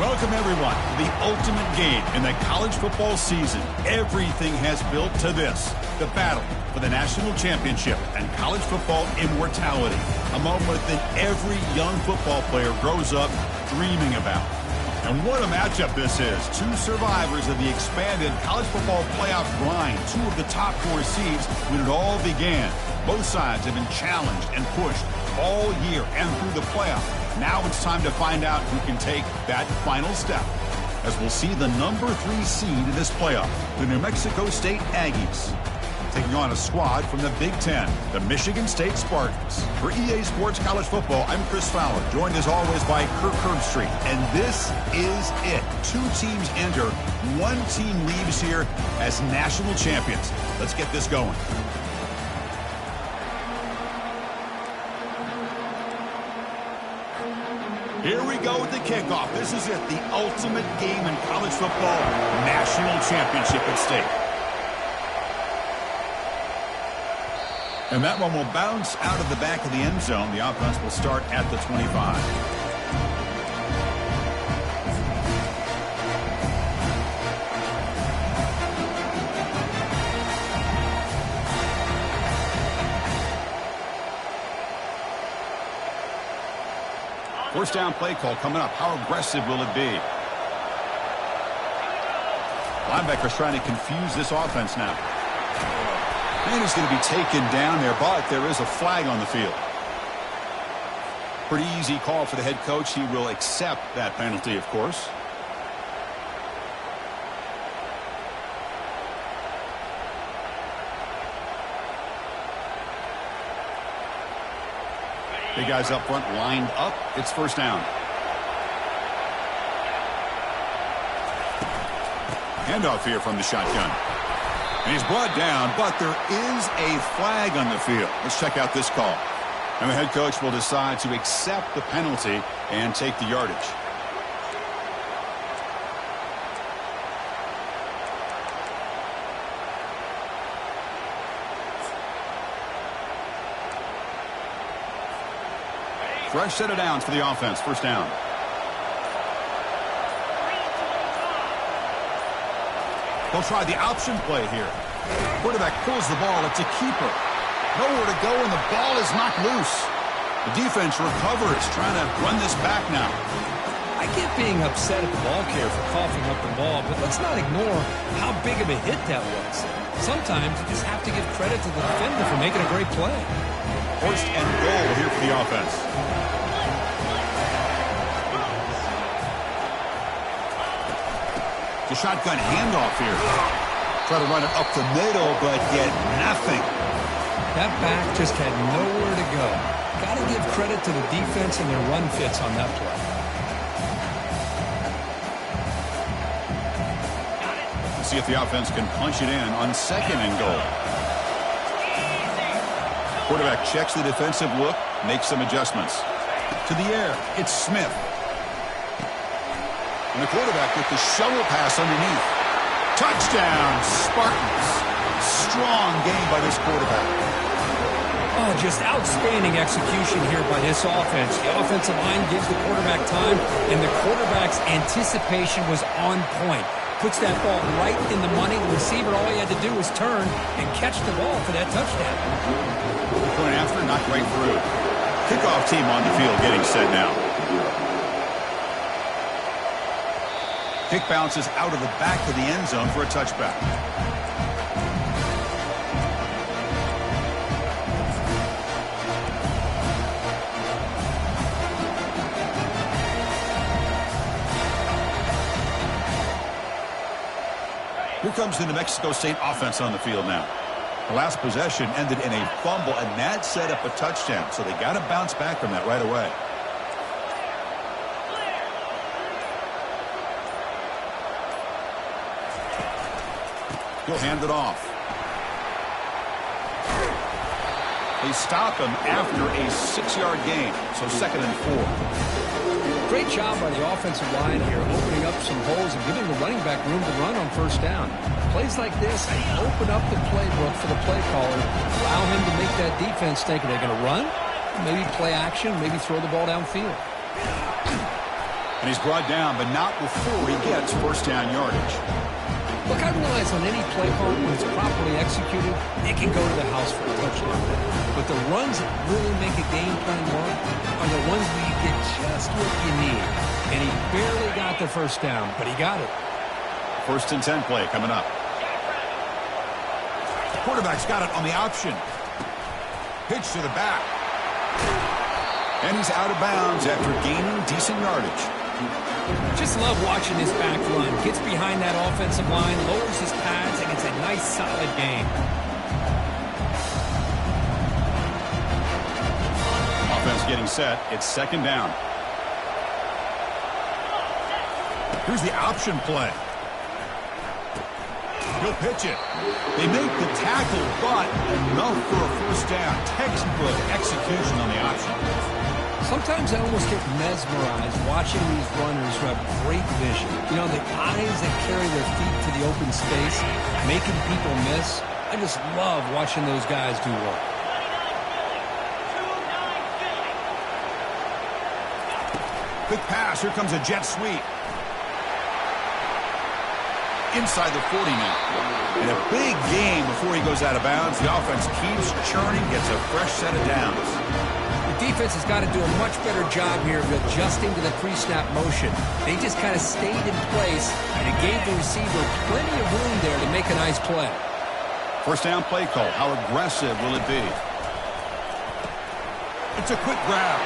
Welcome, everyone, to the ultimate game in the college football season. Everything has built to this, the battle for the national championship and college football immortality, a moment that every young football player grows up dreaming about. And what a matchup this is. Two survivors of the expanded college football playoff grind, two of the top four seeds when it all began. Both sides have been challenged and pushed all year and through the playoff. Now it's time to find out who can take that final step, as we'll see the number 3 seed in this playoff, the New Mexico State Aggies, taking on a squad from the Big Ten, the Michigan State Spartans. For EA Sports College Football, I'm Chris Fowler, joined as always by Kirk Herbstreit. And this is it. 2 teams enter, 1 team leaves here as national champions. Let's get this going. Here we go with the kickoff. This is it, the ultimate game in college football, national championship at stake. And that one will bounce out of the back of the end zone. The offense will start at the 25. First down play call coming up. How aggressive will it be? Linebackers trying to confuse this offense now. And he's going to be taken down there, but there is a flag on the field. Pretty easy call for the head coach. He will accept that penalty, of course. Big guys up front lined up. It's first down. Handoff here from the shotgun. And he's brought down, but there is a flag on the field. Let's check out this call. And the head coach will decide to accept the penalty and take the yardage. Fresh set of downs for the offense. First down. They'll try the option play here. Quarterback pulls the ball. It's a keeper. Nowhere to go, and the ball is knocked loose. The defense recovers, trying to run this back now. I get being upset at the ball carrier for coughing up the ball, but let's not ignore how big of a hit that was. Sometimes you just have to give credit to the defender for making a great play. First and goal here for the offense. The shotgun handoff here. Try to run it up the middle, but get nothing. That back just had nowhere to go. Got to give credit to the defense and their run fits on that play. Let's see if the offense can punch it in on second and goal. Quarterback checks the defensive look, makes some adjustments. To the air, it's Smith. And the quarterback with the shovel pass underneath. Touchdown, Spartans. Strong game by this quarterback. Oh, just outstanding execution here by this offense. The offensive line gives the quarterback time, and the quarterback's anticipation was on point. Puts that ball right in the money. The receiver, all he had to do was turn and catch the ball for that touchdown. Going after, not right through. Kickoff team on the field getting set now. Kick bounces out of the back of the end zone for a touchback. Here comes the New Mexico State offense on the field now. The last possession ended in a fumble, and that set up a touchdown, so they got to bounce back from that right away. He'll hand it off. They stop him after a 6-yard gain, so second and 4. Great job by the offensive line here, opening up some holes and giving the running back room to run on first down. Plays like this open up the playbook for the play caller, allow him to make that defense think, are they going to run? Maybe play action, maybe throw the ball downfield. And he's brought down, but not before he gets first down yardage. Look, I realize on any play call, when it's properly executed, it can go to the house for a touchdown. But the runs that really make a game plan work are the ones where you get just what you need. And he barely got the first down, but he got it. First and 10 play coming up. Quarterback's got it on the option. Pitch to the back. And he's out of bounds after gaining decent yardage. Just love watching this back run. Gets behind that offensive line, lowers his pads, and it's a nice, solid game. Offense getting set. It's second down. Here's the option play. He'll pitch it. They make the tackle, but enough for a first down. Textbook execution on the option. Sometimes I almost get mesmerized watching these runners who have great vision. You know, the eyes that carry their feet to the open space, making people miss. I just love watching those guys do work. Quick pass. Here comes a jet sweep. Inside the 40 now. And a big game before he goes out of bounds. The offense keeps churning, gets a fresh set of downs. The defense has got to do a much better job here of adjusting to the pre-snap motion. They just kind of stayed in place, and it gave the receiver plenty of room there to make a nice play. First down play call. How aggressive will it be? It's a quick grab.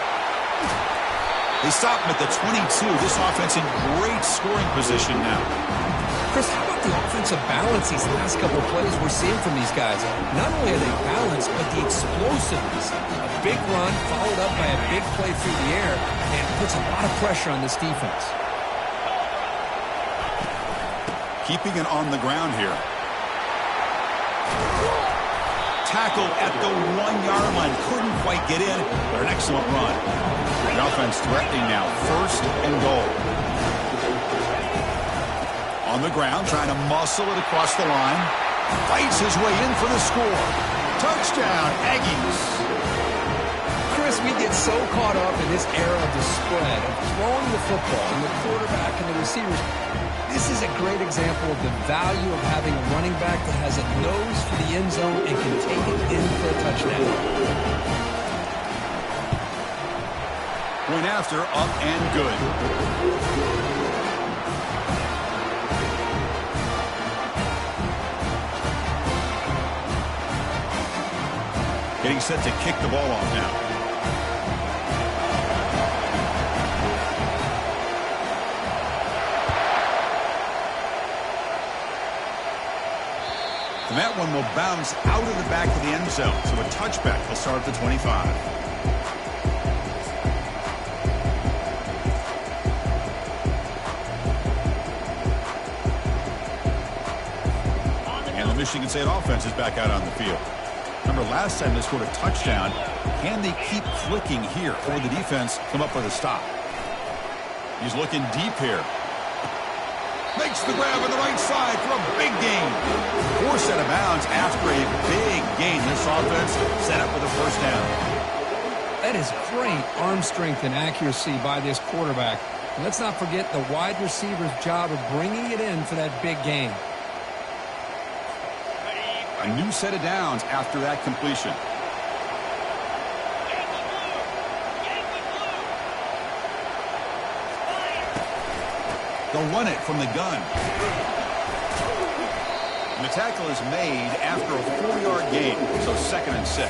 They stop him at the 22. This offense in great scoring position now. Chris, how about the offensive balance these last couple of plays we're seeing from these guys? Not only are they balanced, but the explosiveness. A big run followed up by a big play through the air, and it puts a lot of pressure on this defense. Keeping it on the ground here. Tackle at the 1-yard line. Couldn't quite get in, but an excellent run. The offense threatening now. First and goal. On the ground, trying to muscle it across the line. Fights his way in for the score. Touchdown, Aggies. Chris, we get so caught up in this era of the spread, of throwing the football and the quarterback and the receivers. This is a great example of the value of having a running back that has a nose for the end zone and can take it in for a touchdown. Point after, up and good. Getting set to kick the ball off now. And that one will bounce out of the back of the end zone. So a touchback will start at the 25. And the Michigan State offense is back out on the field. Remember, last time they scored a touchdown. Can they keep clicking here, or the defense come up with a stop? He's looking deep here. Makes the grab on the right side for a big gain. Forced out of bounds after a big gain. This offense set up for the first down. That is great arm strength and accuracy by this quarterback. And let's not forget the wide receiver's job of bringing it in for that big gain. A new set of downs after that completion. They'll run it from the gun. And the tackle is made after a 4-yard gain, so 2nd and 6.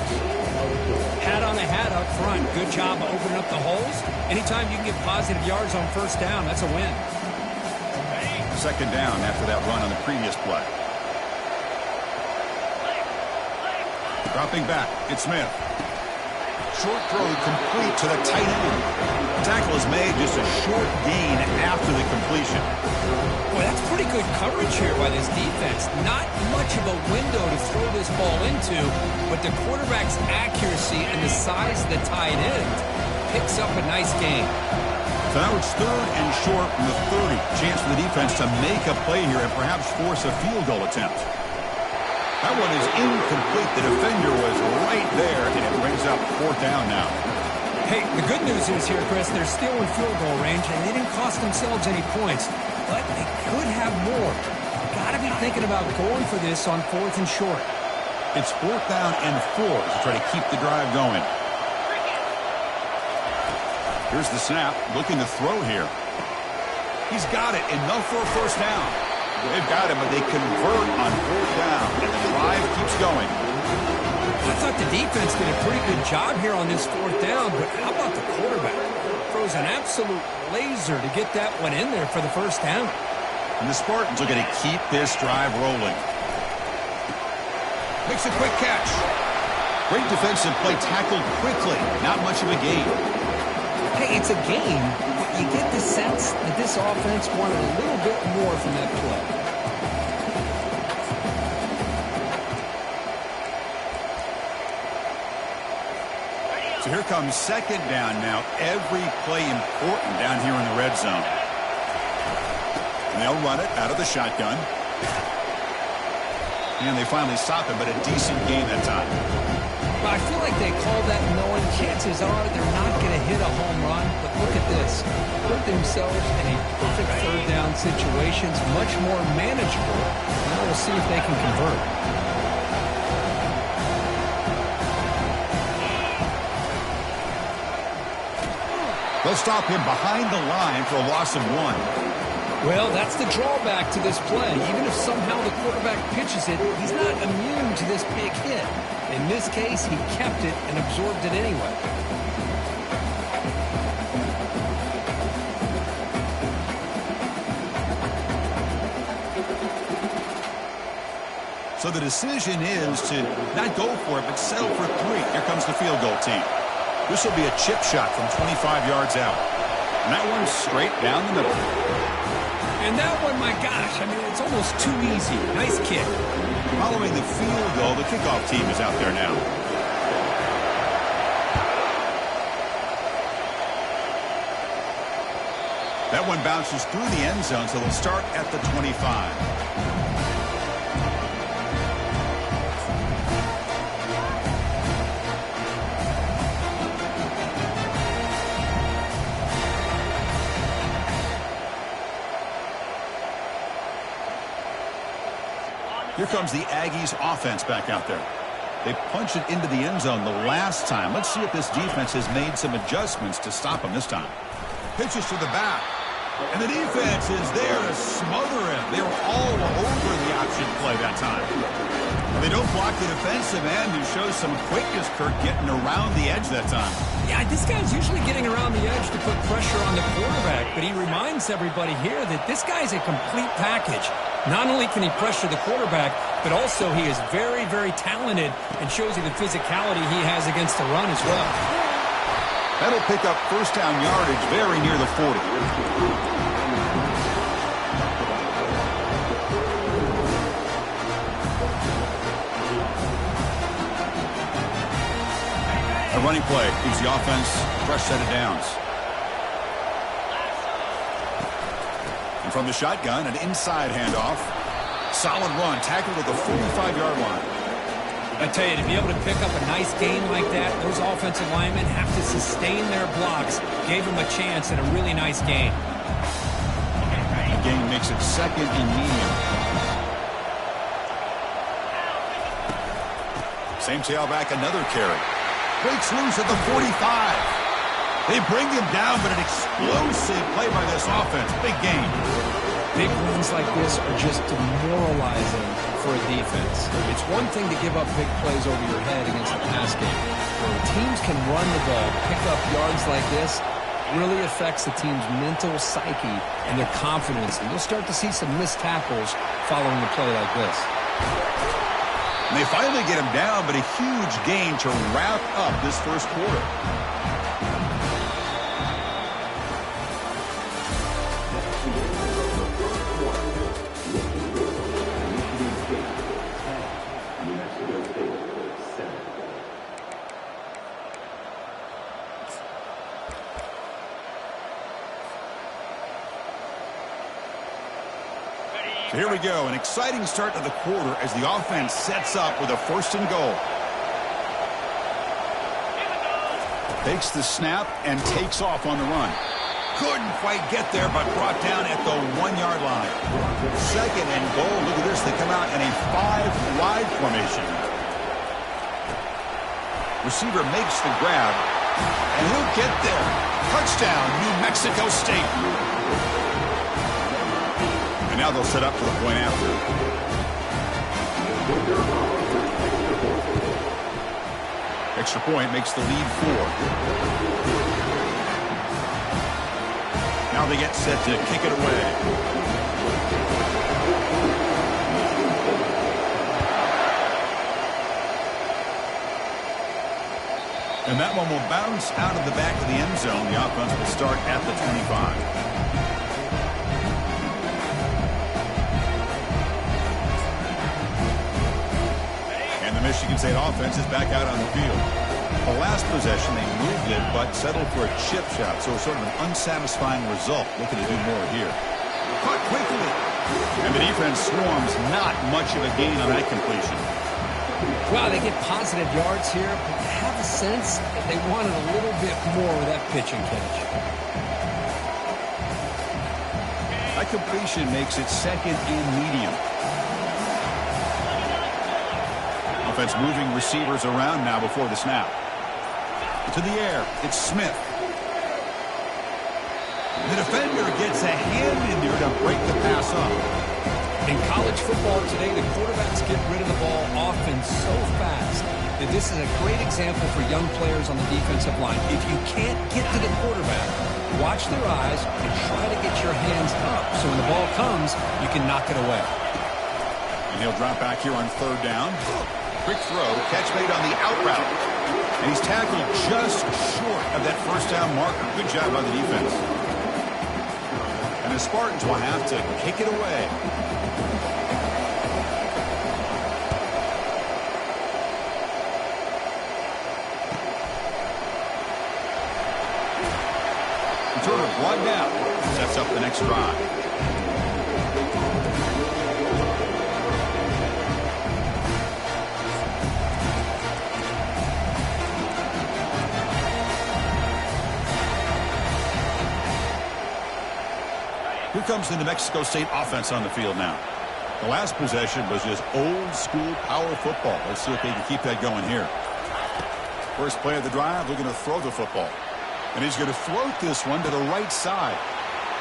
Hat on the hat up front. Good job opening up the holes. Anytime you can get positive yards on first down, that's a win. 2nd down after that run on the previous play. Dropping back, it's Smith. Short throw complete to the tight end. The tackle is made, just a short gain after the completion. Boy, that's pretty good coverage here by this defense. Not much of a window to throw this ball into, but the quarterback's accuracy and the size of the tight end picks up a nice gain. So now it's 3rd and short from the 30. Chance for the defense to make a play here and perhaps force a field goal attempt. That one is incomplete. The defender was right there, and it brings up 4th down now. Hey, the good news is here, Chris, they're still in field goal range, and they didn't cost themselves any points. But they could have more. Got to be thinking about going for this on 4th and short. It's 4th down and 4 to try to keep the drive going. Here's the snap, looking to throw here. He's got it, enough for a first down. They've got him, but they convert on 4th down, and the drive keeps going. I thought the defense did a pretty good job here on this 4th down, but how about the quarterback? Throws an absolute laser to get that one in there for the first down. And the Spartans are going to keep this drive rolling. Makes a quick catch. Great defensive play, tackled quickly. Not much of a gain. Hey, it's a game, but you get the sense that this offense wanted a little bit more from that play. So here comes 2nd down now. Every play important down here in the red zone. And they'll run it out of the shotgun. And they finally stop it, but a decent gain that time. Well, I feel like they call that knowing chances are they're not going to hit a home run. But look at this. Put themselves in a perfect 3rd down situations, much more manageable. Now we'll see if they can convert. They'll stop him behind the line for a loss of 1. Well, that's the drawback to this play. Even if somehow the quarterback pitches it, he's not immune to this big hit. In this case, he kept it and absorbed it anyway. So the decision is to not go for it, but settle for 3. Here comes the field goal team. This will be a chip shot from 25 yards out. And that one's straight down the middle. And that one, my gosh, I mean, it's almost too easy. Nice kick. Following the field goal, the kickoff team is out there now. That one bounces through the end zone, so they'll start at the 25. Here comes the Aggies offense back out there. They punched it into the end zone the last time. Let's see if this defense has made some adjustments to stop them this time. Pitches to the back. And the defense is there to smother him. They were all over the option play that time. They don't block the defensive end, who shows some quickness, Kirk, getting around the edge that time. Yeah, this guy's usually getting around the edge to put pressure on the quarterback, but he reminds everybody here that this guy's a complete package. Not only can he pressure the quarterback, but also he is very, very talented and shows you the physicality he has against the run as well. That'll pick up first down yardage very near the 40. A running play gives the offense a fresh set of downs. And from the shotgun, an inside handoff. Solid run, tackled at the 45-yard line. I tell you, to be able to pick up a nice gain like that, those offensive linemen have to sustain their blocks. Gave them a chance and a really nice gain. The gain makes it 2nd and medium. Same tailback, another carry. Breaks loose at the 45. They bring him down, but an explosive play by this offense. Big gain. Big runs like this are just demoralizing for a defense. It's one thing to give up big plays over your head against the pass game. When teams can run the ball, pick up yards like this, really affects the team's mental psyche and their confidence. And you'll start to see some missed tackles following a play like this. And they finally get him down, but a huge gain to wrap up this first quarter. So here we go, an exciting start to the quarter as the offense sets up with a 1st and goal. Takes the snap and takes off on the run. Couldn't quite get there, but brought down at the 1-yard line. 2nd and goal. Look at this. They come out in a 5-wide formation. Receiver makes the grab, and he'll get there. Touchdown, New Mexico State. And now they'll set up for the point after. Extra point makes the lead 4. Now they get set to kick it away. And that one will bounce out of the back of the end zone. The offense will start at the 25. And the Michigan State offense is back out on the field. The last possession, they moved it, but settled for a chip shot, so sort of an unsatisfying result. Looking to do more here. Caught quickly. And the defense swarms. Not much of a gain on that completion. Well, they get positive yards here, but I have a sense that they wanted a little bit more with that pitch and catch. That completion makes it 2nd and medium. Offense moving receivers around now before the snap. To the air, it's Smith. The defender gets a hand in there to break the pass up. In college football today, the quarterbacks get rid of the ball often so fast that this is a great example for young players on the defensive line. If you can't get to the quarterback, watch their eyes and try to get your hands up so when the ball comes, you can knock it away. And he'll drop back here on 3rd down. Quick throw, catch made on the out route. And he's tackled just short of that 1st down marker. Good job by the defense. And the Spartans will have to kick it away. Returner brought down. Sets up the next drive. Here comes the New Mexico State offense on the field now. The last possession was just old-school power football. Let's see if they can keep that going here. First play of the drive, looking to throw the football. And he's going to float this one to the right side.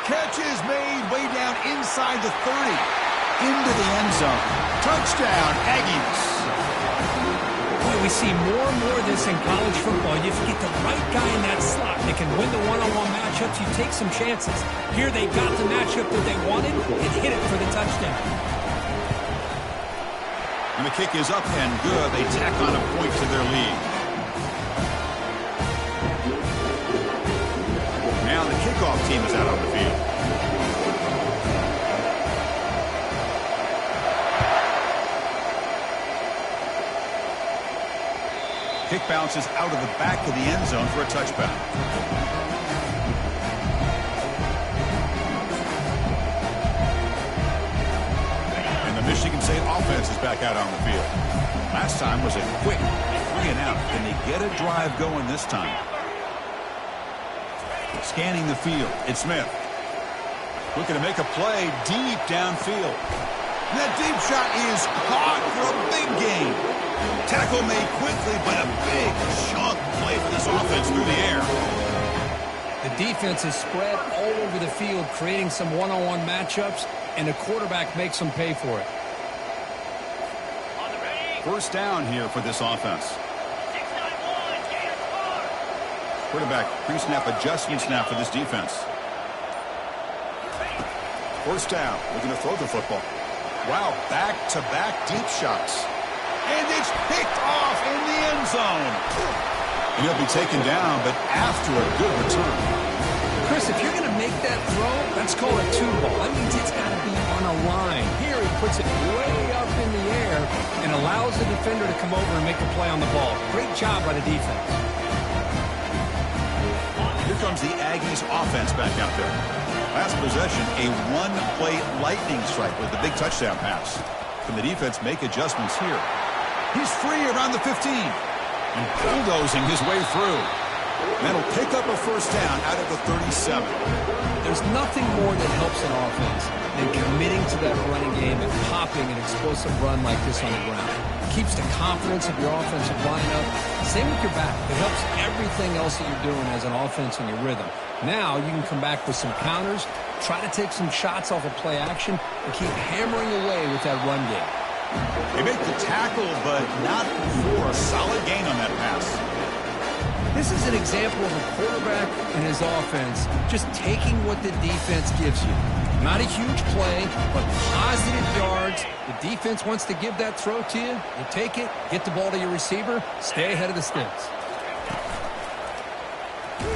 Catch is made way down inside the 30. Into the end zone. Touchdown, Aggies. Boy, we see more and more of this in college football. If you get the right guy in that slot, they can win the one-on-one matchups. You take some chances. Here they got the matchup that they wanted and hit it for the touchdown. And the kick is up and good. They tack on a point to their lead. Now the kickoff team is out on the field. Kick bounces out of the back of the end zone for a touchback. And the Michigan State offense is back out on the field. Last time was a quick 3 and out. Can they get a drive going this time? Scanning the field, it's Smith. Looking to make a play deep downfield. That deep shot is caught for a big gain. Tackle made quickly, but a big chunk play for this offense through the air. The defense is spread all over the field, creating some one-on-one matchups, and the quarterback makes them pay for it. First down here for this offense. Quarterback pre-snap adjustment snap for this defense. First down, looking to throw the football. Wow, back-to-back deep shots. And it's picked off in the end zone. And he'll be taken down, but after a good return. Chris, if you're going to make that throw, that's called a two ball. That means it's got to be on a line. Here he puts it way up in the air and allows the defender to come over and make a play on the ball. Great job by the defense. Here comes the Aggies offense back out there. Last possession, a one-play lightning strike with the big touchdown pass. Can the defense make adjustments here? He's free around the 15 and bulldozing his way through. That'll pick up a first down out of the 37. There's nothing more that helps an offense than committing to that running game and popping an explosive run like this on the ground. It keeps the confidence of your offensive line up. Same with your back. It helps everything else that you're doing as an offense in your rhythm. Now you can come back with some counters, try to take some shots off of play action, and keep hammering away with that run game. They make the tackle, but not for a solid gain on that pass. This is an example of a quarterback and his offense just taking what the defense gives you. Not a huge play, but positive yards. The defense wants to give that throw to you. You take it, get the ball to your receiver, stay ahead of the sticks.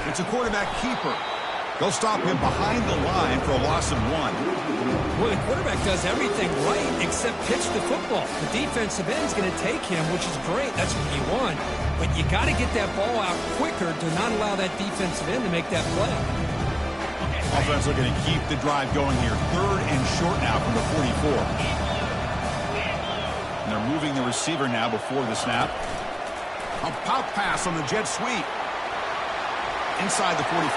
It's a quarterback keeper. They'll stop him behind the line for a loss of 1. Well, the quarterback does everything right except pitch the football. The defensive end is going to take him, which is great. That's what you want. But you got to get that ball out quicker to not allow that defensive end to make that play. Offense looking to keep the drive going here. 3rd and short now from the 44. And they're moving the receiver now before the snap. A pop pass on the jet sweep. Inside the 45.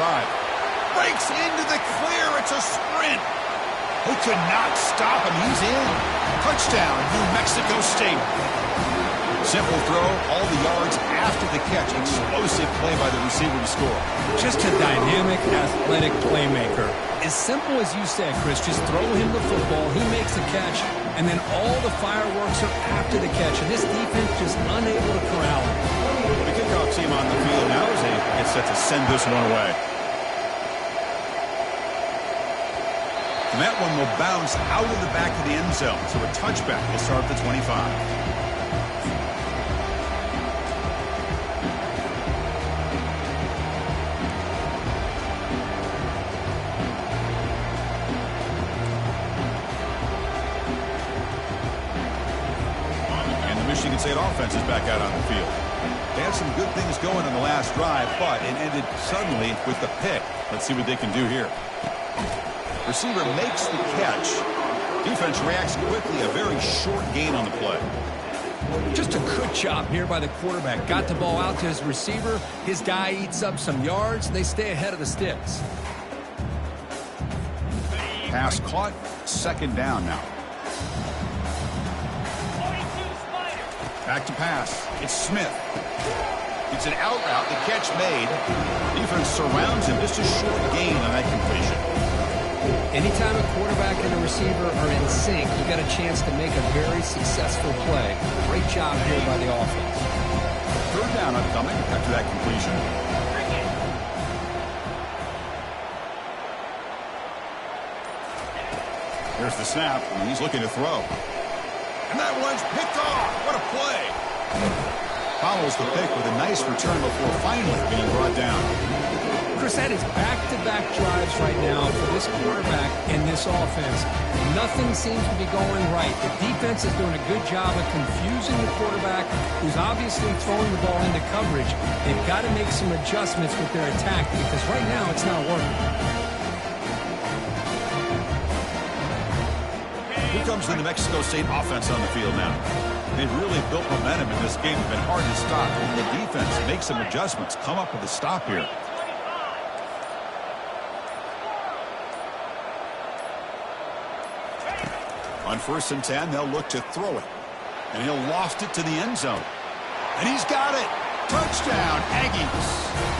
Breaks into the clear. It's a sprint. He could not stop him. He's in. Touchdown, New Mexico State. Simple throw, all the yards after the catch. Explosive play by the receiver to score. Just a dynamic, athletic playmaker. As simple as you said, Chris, just throw him the football. He makes the catch, and then all the fireworks are after the catch. And this defense just unable to corral him. The kickoff team on the field now as they get set to send this one away. And that one will bounce out of the back of the end zone. So a touchback will start at the 25. Michigan State offense is back out on the field. They had some good things going on the last drive, but it ended suddenly with the pick. Let's see what they can do here. Receiver makes the catch. Defense reacts quickly. A very short gain on the play. Just a good job here by the quarterback. Got the ball out to his receiver. His guy eats up some yards. They stay ahead of the sticks. Pass caught. 2nd down now. Back to pass. It's Smith. It's an out route. The catch made. Defense surrounds him. Just a short gain on that completion. Anytime a quarterback and a receiver are in sync, you got a chance to make a very successful play. Great job here by the offense. 3rd down upcoming after that completion. There's the snap, and he's looking to throw. And that one's picked off. What a play. Follows the pick with a nice return before finally being brought down. Chris, that is back-to-back drives right now for this quarterback and this offense. Nothing seems to be going right. The defense is doing a good job of confusing the quarterback, who's obviously throwing the ball into coverage. They've got to make some adjustments with their attack because right now it's not working. Here comes the New Mexico State offense on the field now. They've really built momentum in this game. It's been hard to stop. And the defense makes some adjustments, come up with a stop here. On 1st and 10, they'll look to throw it. And he'll loft it to the end zone. And he's got it. Touchdown, Aggies.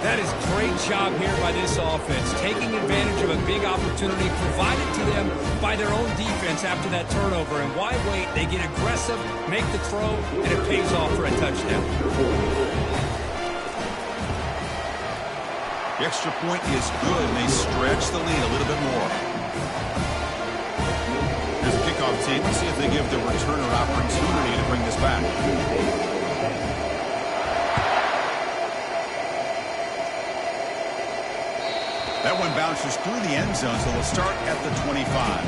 That is a great job here by this offense, taking advantage of a big opportunity provided to them by their own defense after that turnover. And why wait? They get aggressive, make the throw, and it pays off for a touchdown. The extra point is good, and they stretch the lead a little bit more. Here's the kickoff team. Let's see if they give the returner opportunity to bring this back. That one bounces through the end zone, so they'll start at the 25.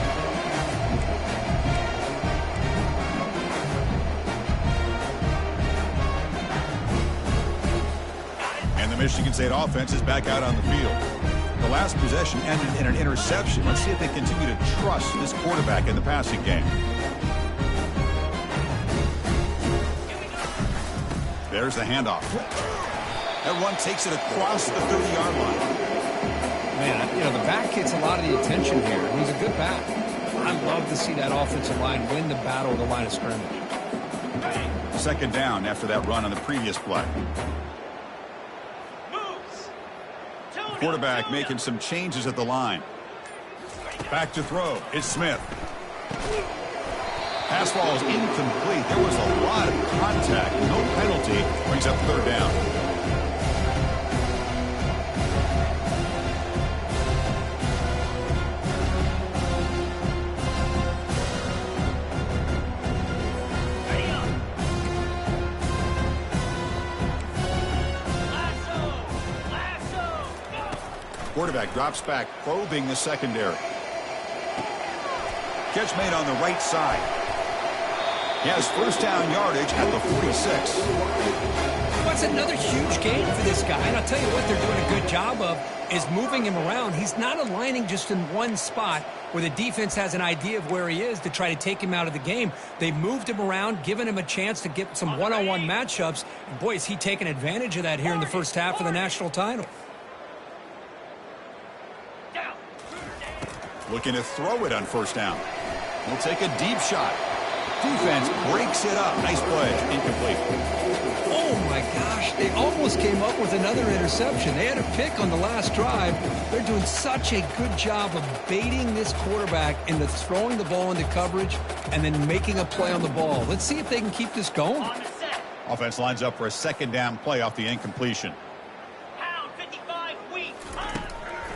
And the Michigan State offense is back out on the field. The last possession ended in an interception. Let's see if they continue to trust this quarterback in the passing game. There's the handoff. That run takes it across the 30-yard line. Man, you know, the back gets a lot of the attention here. He's a good back. I love to see that offensive line win the battle at the line of scrimmage. Second down after that run on the previous play. Quarterback making some changes at the line. Back to throw. It's Smith. Pass ball is incomplete. There was a lot of contact. No penalty. Brings up third down. Quarterback drops back, probing the secondary. Catch made on the right side. He has first down yardage at the 46. What's another huge gain for this guy? And I'll tell you what they're doing a good job of is moving him around. He's not aligning just in one spot where the defense has an idea of where he is to try to take him out of the game. They moved him around, given him a chance to get some one-on-one matchups. And boy, is he taking advantage of that here in the first half of the national title. Looking to throw it on first down. He'll take a deep shot. Defense breaks it up. Nice play. Incomplete. Oh, my gosh. They almost came up with another interception. They had a pick on the last drive. They're doing such a good job of baiting this quarterback into throwing the ball into coverage and then making a play on the ball. Let's see if they can keep this going. Offense lines up for a second down play off the incompletion.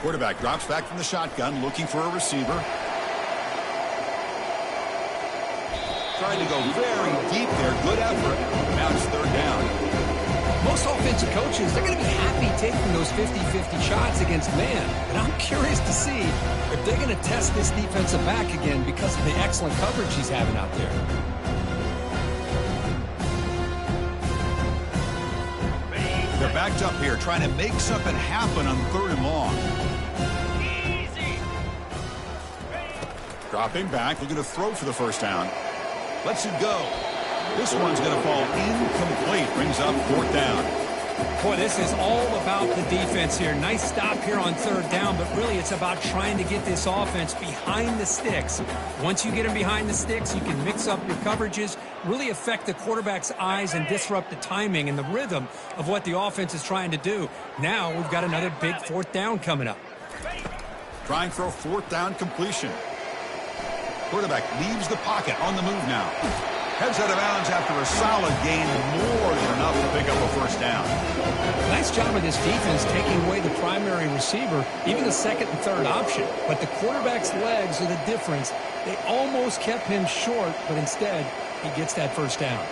Quarterback drops back from the shotgun, looking for a receiver. Trying to go very deep there. Good effort. Now it's third down. Most offensive coaches, they're going to be happy taking those 50-50 shots against man. And I'm curious to see if they're going to test this defensive back again because of the excellent coverage he's having out there. They're backed up here, trying to make something happen on third and long. Dropping back, looking to throw for the first down. Lets it go. This one's going to fall incomplete. Brings up fourth down. Boy, this is all about the defense here. Nice stop here on third down, but really it's about trying to get this offense behind the sticks. Once you get them behind the sticks, you can mix up your coverages, really affect the quarterback's eyes and disrupt the timing and the rhythm of what the offense is trying to do. Now we've got another big fourth down coming up. Trying for a fourth down completion. Quarterback leaves the pocket on the move now. Heads out of bounds after a solid gain, more than enough to pick up a first down. Nice job of this defense taking away the primary receiver, even the second and third option. But the quarterback's legs are the difference. They almost kept him short, but instead, he gets that first down.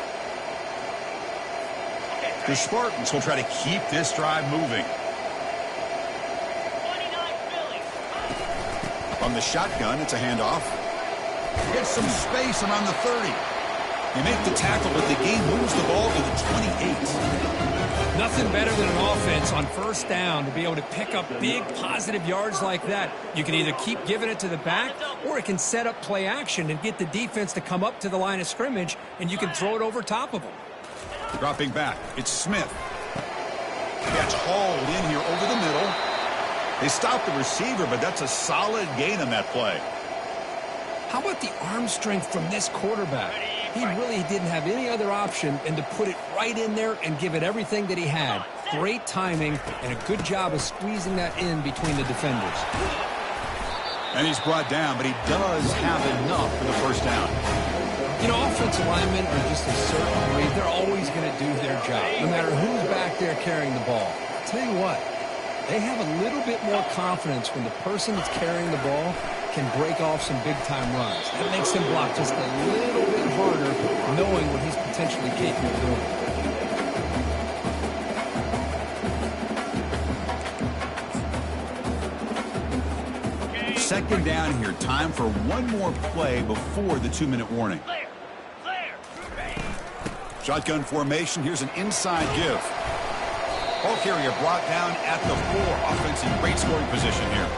The Spartans will try to keep this drive moving. From the shotgun, it's a handoff. Gets some space around the 30. They make the tackle, but the game moves the ball to the 28. Nothing better than an offense on first down to be able to pick up big positive yards like that. You can either keep giving it to the back, or it can set up play action and get the defense to come up to the line of scrimmage, and you can throw it over top of them. Dropping back, it's Smith. Gets hauled in here over the middle. They stop the receiver, but that's a solid gain on that play. How about the arm strength from this quarterback? He really didn't have any other option than to put it right in there and give it everything that he had. Great timing and a good job of squeezing that in between the defenders. And he's brought down, but he does have enough for the first down. You know, offensive linemen are just a certain breed. They're always going to do their job, no matter who's back there carrying the ball. I'll tell you what, they have a little bit more confidence when the person that's carrying the ball can break off some big-time runs. That makes him block just a little bit harder, knowing what he's potentially capable of doing. Second down here. Time for one more play before the 2-minute warning. Shotgun formation. Here's an inside give. Ball carrier brought down at the 4. Offense in great scoring position here.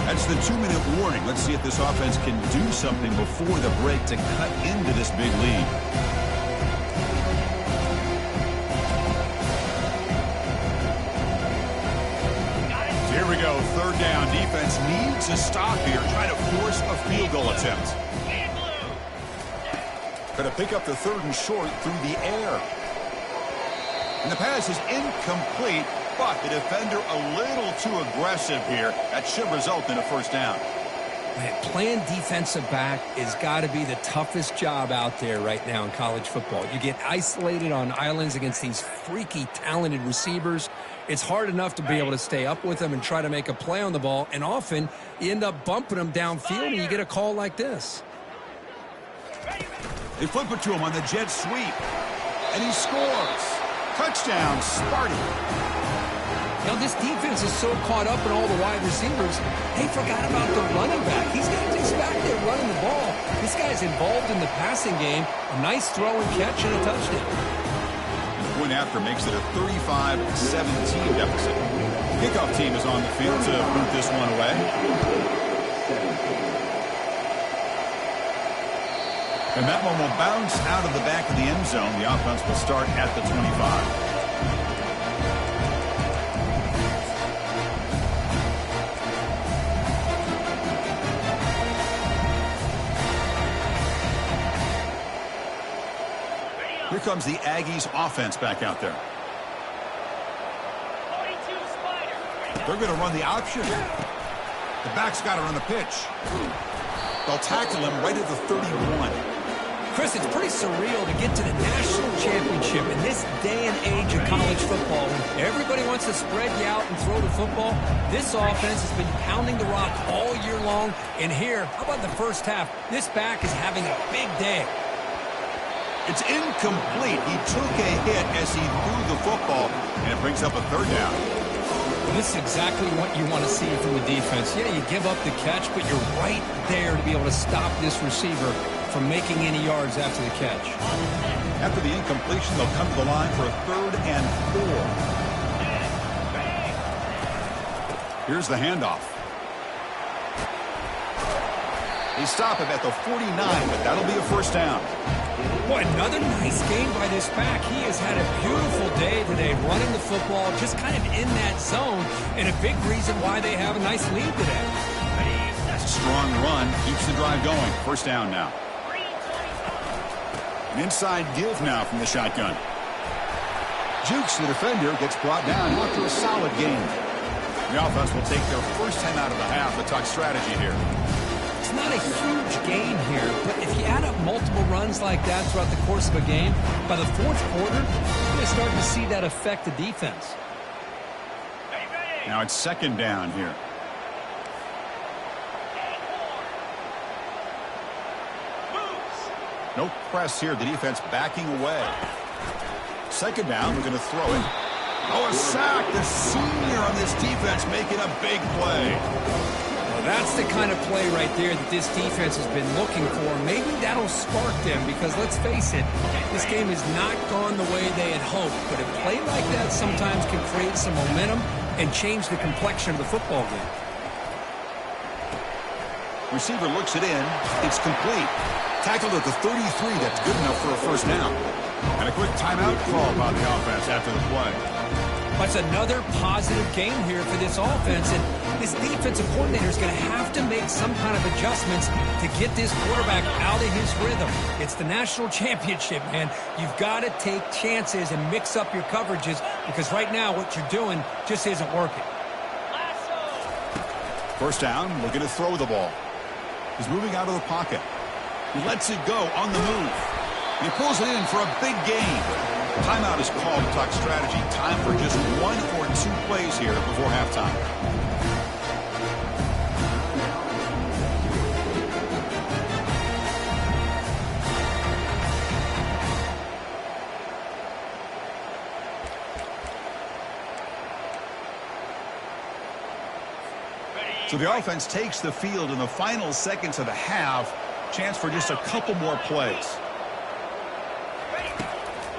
That's the 2-minute warning. Let's see if this offense can do something before the break to cut into this big lead. Third down, defense needs a stop here, trying to force a field goal attempt. Going to pick up the 3rd and short through the air. And the pass is incomplete, but the defender a little too aggressive here. That should result in a first down. Man, playing defensive back has got to be the toughest job out there right now in college football. You get isolated on islands against these freaky, talented receivers. It's hard enough to be able to stay up with them and try to make a play on the ball, and often you end up bumping them downfield and you get a call like this. They flip it to him on the jet sweep, and he scores. Touchdown, Sparty. Now, this defense is so caught up in all the wide receivers, they forgot about the running back. He's just back there running the ball. This guy's involved in the passing game. A nice throw and catch and a touchdown. The point after makes it a 35-17 deficit. Kickoff team is on the field to boot this one away. And that one will bounce out of the back of the end zone. The offense will start at the 25. Here comes the Aggies offense back out there. They're going to run the option. The back's got to run the pitch. They'll tackle him right at the 31. Chris, it's pretty surreal to get to the national championship in this day and age of college football. When everybody wants to spread you out and throw the football, this offense has been pounding the rock all year long. And here, how about the first half? This back is having a big day. It's incomplete. He took a hit as he threw the football, and it brings up a 3rd down. This is exactly what you want to see from the defense. Yeah, you give up the catch, but you're right there to be able to stop this receiver from making any yards after the catch. After the incompletion, they'll come to the line for a 3rd and 4. Here's the handoff. They stop him at the 49, but that'll be a first down. Boy, another nice game by this back. He has had a beautiful day today running the football, just kind of in that zone, and a big reason why they have a nice lead today. That's a strong run. Keeps the drive going. First down now. An inside give now from the shotgun. Jukes, the defender, gets brought down after a solid game. The offense will take their first 10 out of the half. The talk strategy here. It's not a huge gain here, but if you add up multiple runs like that throughout the course of a game, by the 4th quarter, you're going to start to see that affect the defense. Now it's 2nd down here. No press here. The defense backing away. 2nd down. We're going to throw it. Oh, a sack. The senior on this defense making a big play. That's the kind of play right there that this defense has been looking for. Maybe that'll spark them because, let's face it, this game has not gone the way they had hoped. But a play like that sometimes can create some momentum and change the complexion of the football game. Receiver looks it in. It's complete. Tackled at the 33. That's good enough for a first down. And a quick timeout call by the offense after the play. That's another positive game here for this offense, and this defensive coordinator is going to have to make some kind of adjustments to get this quarterback out of his rhythm. It's the national championship, man. You've got to take chances and mix up your coverages because right now what you're doing just isn't working. First down, looking to throw the ball. He's moving out of the pocket. He lets it go on the move. He pulls it in for a big gain. Timeout is called to talk strategy. Time for just 1 or 2 plays here before halftime. So the offense takes the field in the final seconds of the half. Chance for just a couple more plays.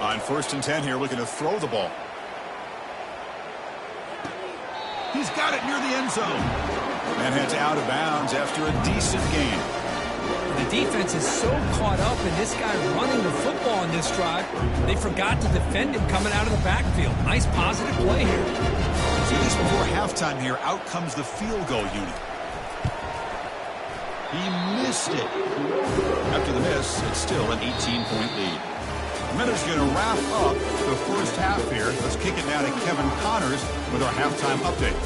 On 1st and 10 here, looking to throw the ball. He's got it near the end zone. And heads out of bounds after a decent gain. The defense is so caught up in this guy running the football in this drive, they forgot to defend him coming out of the backfield. Nice positive play here. So just before halftime here, out comes the field goal unit. He missed it. After the miss, it's still an 18-point lead. The Miners going to wrap up the first half here. Let's kick it now to Kevin Connors with our halftime update.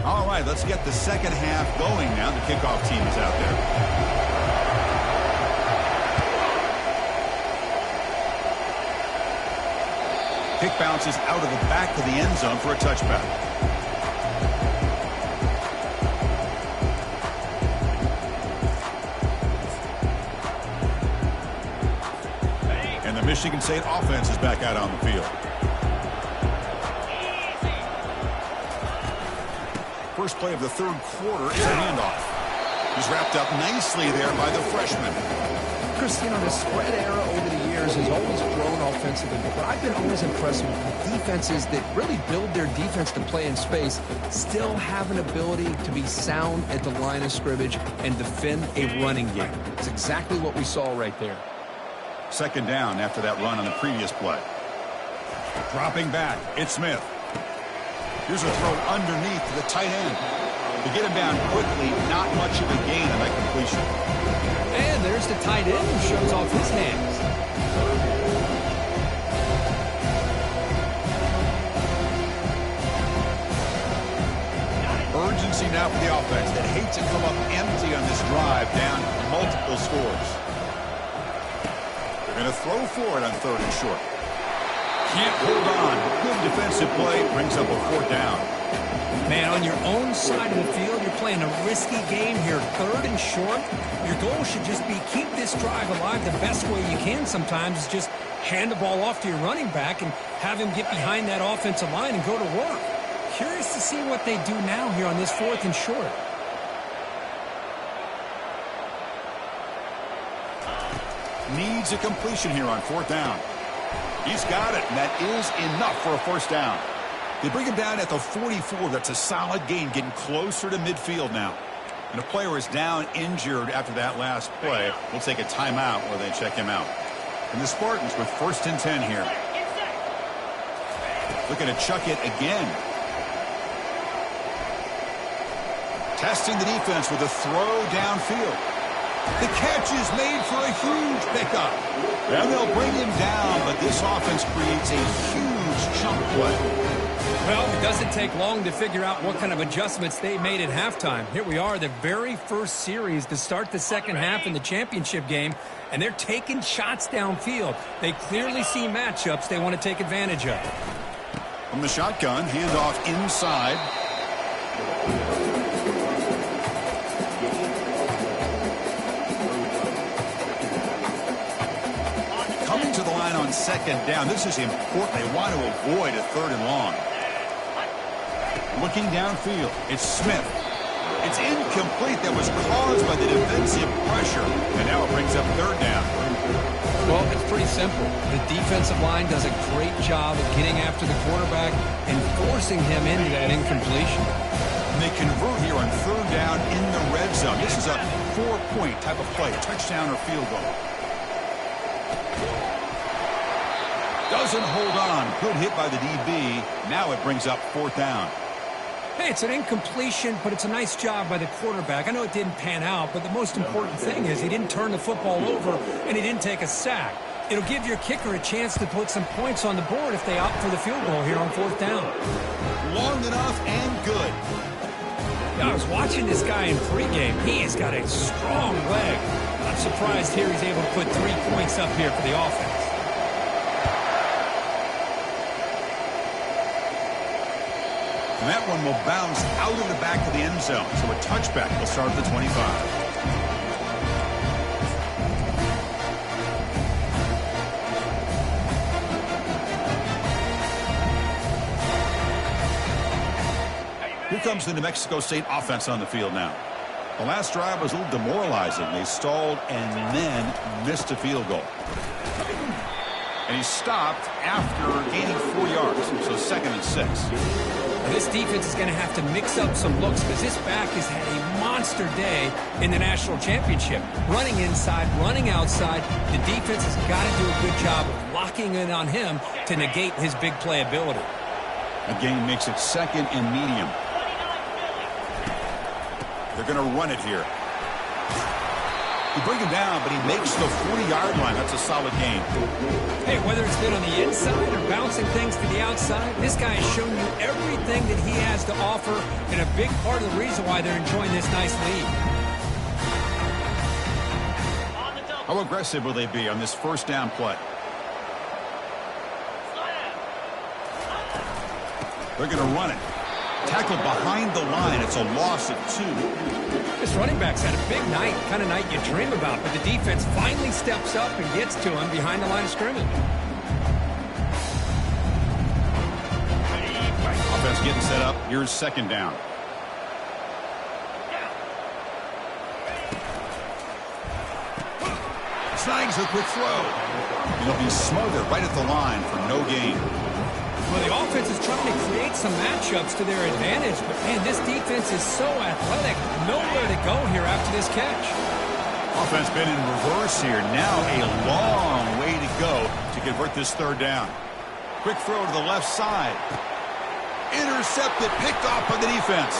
All right, let's get the second half going now. The kickoff team is out there. Kick bounces out of the back of the end zone for a touchback. And the Michigan State offense is back out on the field. First play of the third quarter is a handoff. He's wrapped up nicely there by the freshman. Chris, you know, the spread era over the years has always grown offensively, but I've been always impressed with defenses that really build their defense to play in space, still have an ability to be sound at the line of scrimmage and defend a running game. It's exactly what we saw right there. Second down after that run on the previous play. Dropping back, it's Smith. Here's a throw underneath to the tight end. To get him down quickly, not much of a gain on that completion. And there's the tight end who shows off his hands. Urgency now for the offense that hates to come up empty on this drive, down multiple scores. They're going to throw for it on third and short. Can't hold on. Good defensive play brings up a fourth down. Man, on your own side of the field, you're playing a risky game here. Third and short. Your goal should just be keep this drive alive the best way you can sometimes is just hand the ball off to your running back and have him get behind that offensive line and go to work. Curious to see what they do now here on this fourth and short. Needs a completion here on fourth down. He's got it, and that is enough for a first down. They bring him down at the 44. That's a solid gain, getting closer to midfield now. And a player is down injured after that last play. We'll take a timeout while they check him out. And the Spartans with 1st and 10 here. Looking to chuck it again. Testing the defense with a throw downfield. The catch is made for a huge pickup. And they'll bring him down, but this offense creates a huge chunk play. Well, it doesn't take long to figure out what kind of adjustments they made at halftime. Here we are, the very first series to start the second half in the championship game, and they're taking shots downfield. They clearly see matchups they want to take advantage of. From the shotgun, handoff inside. Coming to the line on second down. This is important. They want to avoid a third and long. Looking downfield, it's Smith. It's incomplete. That was caused by the defensive pressure. And now it brings up third down. Well, it's pretty simple. The defensive line does a great job of getting after the quarterback and forcing him into that incompletion. And they convert here on third down in the red zone. This is a 4-point type of play, touchdown or field goal. Doesn't hold on. Good hit by the DB. Now it brings up fourth down. Hey, it's an incompletion, but it's a nice job by the quarterback. I know it didn't pan out, but the most important thing is he didn't turn the football over and he didn't take a sack. It'll give your kicker a chance to put some points on the board if they opt for the field goal here on fourth down. Long enough and good. I was watching this guy in pregame. He has got a strong leg. I'm surprised here he's able to put 3 points up here for the offense. And that one will bounce out of the back of the end zone. So a touchback will start at the 25. Here comes the New Mexico State offense on the field now. The last drive was a little demoralizing. They stalled and then missed a field goal. And And he's stopped after gaining 4 yards, so 2nd and 6. Now this defense is going to have to mix up some looks because this back has had a monster day in the national championship. Running inside, running outside. The defense has got to do a good job of locking in on him to negate his big play ability. Again, makes it 2nd and medium. They're going to run it here. You bring him down, but he makes the 40-yard line. That's a solid gain. Hey, whether it's been on the inside or bouncing things to the outside, this guy has shown you everything that he has to offer, and a big part of the reason why they're enjoying this nice lead. How aggressive will they be on this 1st down play? They're going to run it. Tackle behind the line. It's a loss of 2. This running back's had a big night, kind of night you dream about, but the defense finally steps up and gets to him behind the line of scrimmage. Offense getting set up. Here's 2nd down. Snags a quick throw. It'll be smothered right at the line for no gain. Well, the offense is trying to create some matchups to their advantage, but, man, this defense is so athletic. Nowhere to go here after this catch. Offense been in reverse here. Now a long way to go to convert this 3rd down. Quick throw to the left side. Intercepted, picked off by the defense.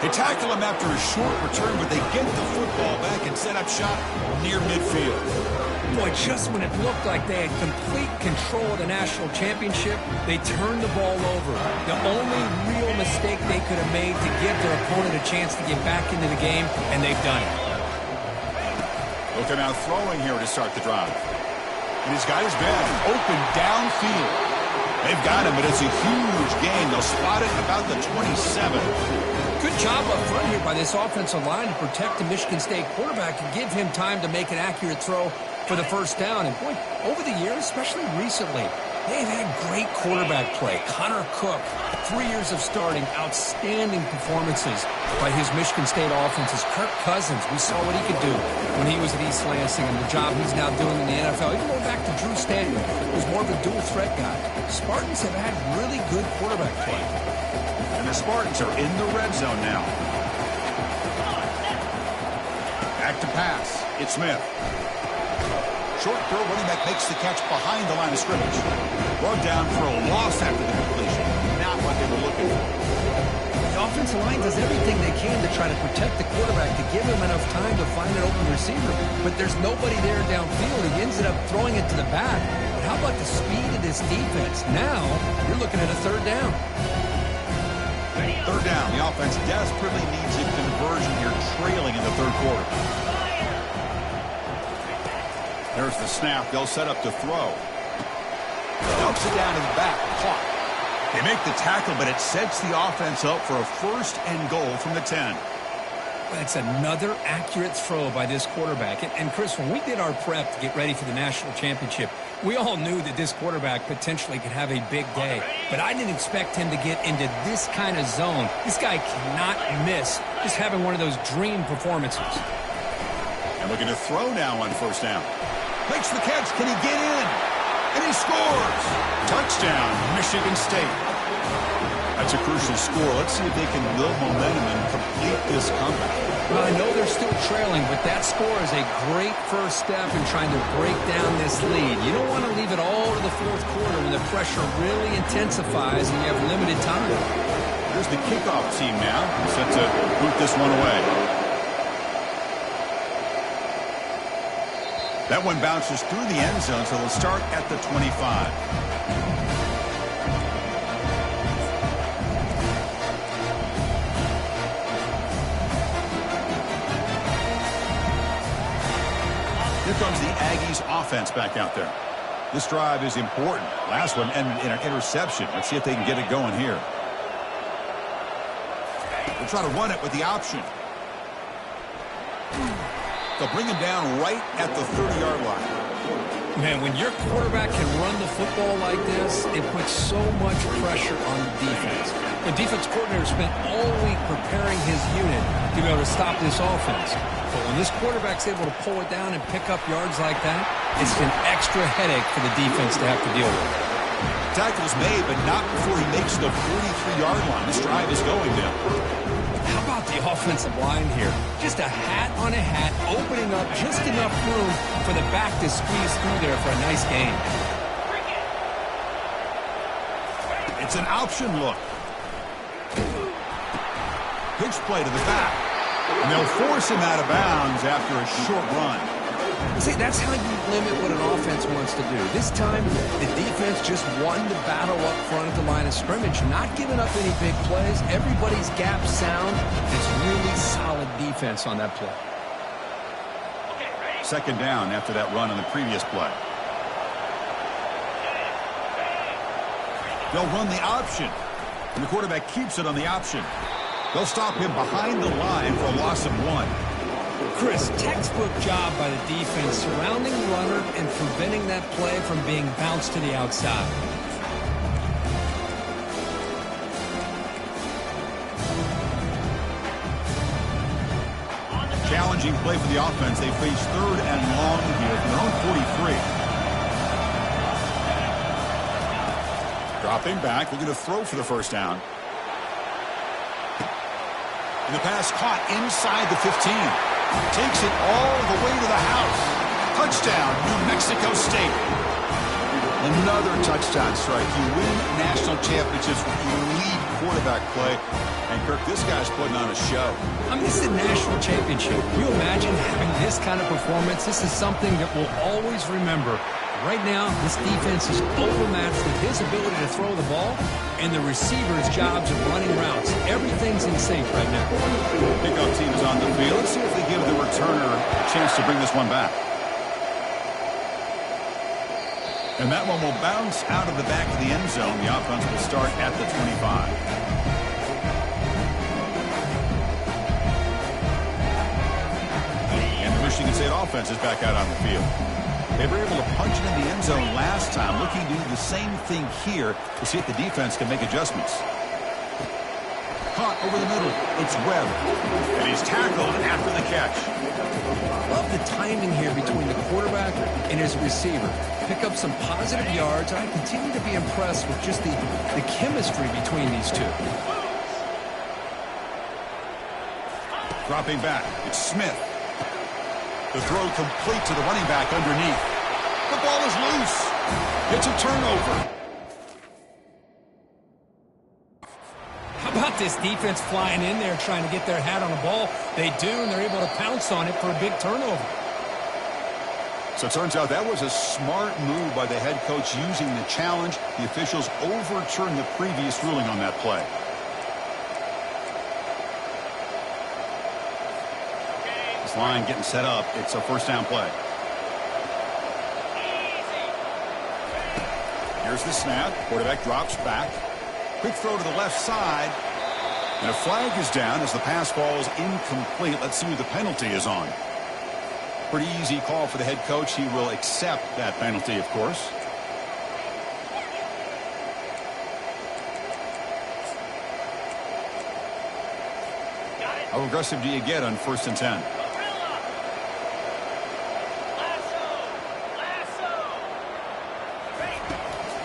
They tackle him after a short return, but they get the football back and set up shop near midfield. Boy, just when it looked like they had complete control of the national championship, they turned the ball over. The only real mistake they could have made to give their opponent a chance to get back into the game, and they've done it. Looking out throwing here to start the drive. And he's got his man open downfield. They've got him, but it's a huge gain. They'll spot it about the 27. Good job up front here by this offensive line to protect the Michigan State quarterback and give him time to make an accurate throw for the 1st down. And, boy, over the years, especially recently, they've had great quarterback play. Connor Cook, 3 years of starting, outstanding performances by his Michigan State offenses. Kirk Cousins, we saw what he could do when he was at East Lansing and the job he's now doing in the NFL. Even going back to Drew Stanton, who's more of a dual threat guy. Spartans have had really good quarterback play. And the Spartans are in the red zone now. Back to pass. It's Smith. Short throw, running back makes the catch behind the line of scrimmage. Brought down for a loss after the completion. Not what they were looking for. The offensive line does everything they can to try to protect the quarterback, to give him enough time to find an open receiver. But there's nobody there downfield. He ends up throwing it to the back. But how about the speed of this defense? Now, you're looking at a 3rd down. 3rd down. The offense desperately needs a conversion here, trailing in the 3rd quarter. There's the snap. They'll set up to throw. Dumps it down in the back. Caught. They make the tackle, but it sets the offense up for a 1st and goal from the 10. That's another accurate throw by this quarterback. And Chris, when we did our prep to get ready for the national championship, we all knew that this quarterback potentially could have a big day. But I didn't expect him to get into this kind of zone. This guy cannot miss just having one of those dream performances. And looking to throw now on 1st down. Makes the catch. Can he get in? And he scores. Touchdown, Michigan State. That's a crucial score. Let's see if they can build momentum and complete this comeback. Well, I know they're still trailing, but that score is a great first step in trying to break down this lead. You don't want to leave it all to the 4th quarter when the pressure really intensifies and you have limited time. There's the kickoff team now, set to boot this one away. That one bounces through the end zone, so they'll start at the 25. Here comes the Aggies offense back out there. This drive is important. Last one ended in an interception. Let's see if they can get it going here. They'll try to run it with the option. They'll bring him down right at the 30-yard line. Man, when your quarterback can run the football like this, it puts so much pressure on the defense. The defense coordinator spent all week preparing his unit to be able to stop this offense. But when this quarterback's able to pull it down and pick up yards like that, it's an extra headache for the defense to have to deal with. Tackle's made, but not before he makes the 43-yard line. This drive is going now. How about the offensive line here? Just a hat on a hat, opening up just enough room for the back to squeeze through there for a nice gain. It's an option look. Pitch play to the back. And they'll force him out of bounds after a short run. See, that's how you limit what an offense wants to do. This time, the defense just won the battle up front at the line of scrimmage, not giving up any big plays. Everybody's gap sound. It's really solid defense on that play. Second down after that run on the previous play. They'll run the option, and the quarterback keeps it on the option. They'll stop him behind the line for a loss of 1. Chris, textbook job by the defense surrounding the runner and preventing that play from being bounced to the outside. Challenging play for the offense. They face 3rd and long here from their own 43. Dropping back, looking to throw for the first down. And the pass caught inside the 15. Takes it all the way to the house. Touchdown, New Mexico State. Another touchdown strike. You win national championships with elite quarterback play. And, Kirk, this guy's putting on a show. I mean, this is a national championship. Can you imagine having this kind of performance? This is something that we'll always remember. Right now, this defense is overmatched with his ability to throw the ball and the receiver's jobs of running routes. Everything's in sync right now. Pickup team is on the field. Let's see if they give the returner a chance to bring this one back. And that one will bounce out of the back of the end zone. The offense will start at the 25. And the Michigan State offense is back out on the field. They were able to punch it in the end zone last time, looking to do the same thing here to see if the defense can make adjustments. Caught over the middle. It's Webb. And he's tackled after the catch. Love the timing here between the quarterback and his receiver. Pick up some positive yards. I continue to be impressed with just the chemistry between these two. Dropping back. It's Smith. The throw complete to the running back underneath. The ball is loose. It's a turnover. How about this defense flying in there trying to get their hat on the ball? They do, and they're able to pounce on it for a big turnover. So it turns out that was a smart move by the head coach using the challenge. The officials overturned the previous ruling on that play. This line getting set up. It's a first down play. Here's the snap. Quarterback drops back. Quick throw to the left side. And a flag is down as the pass falls incomplete. Let's see who the penalty is on. Pretty easy call for the head coach. He will accept that penalty, of course. How aggressive do you get on 1st and 10?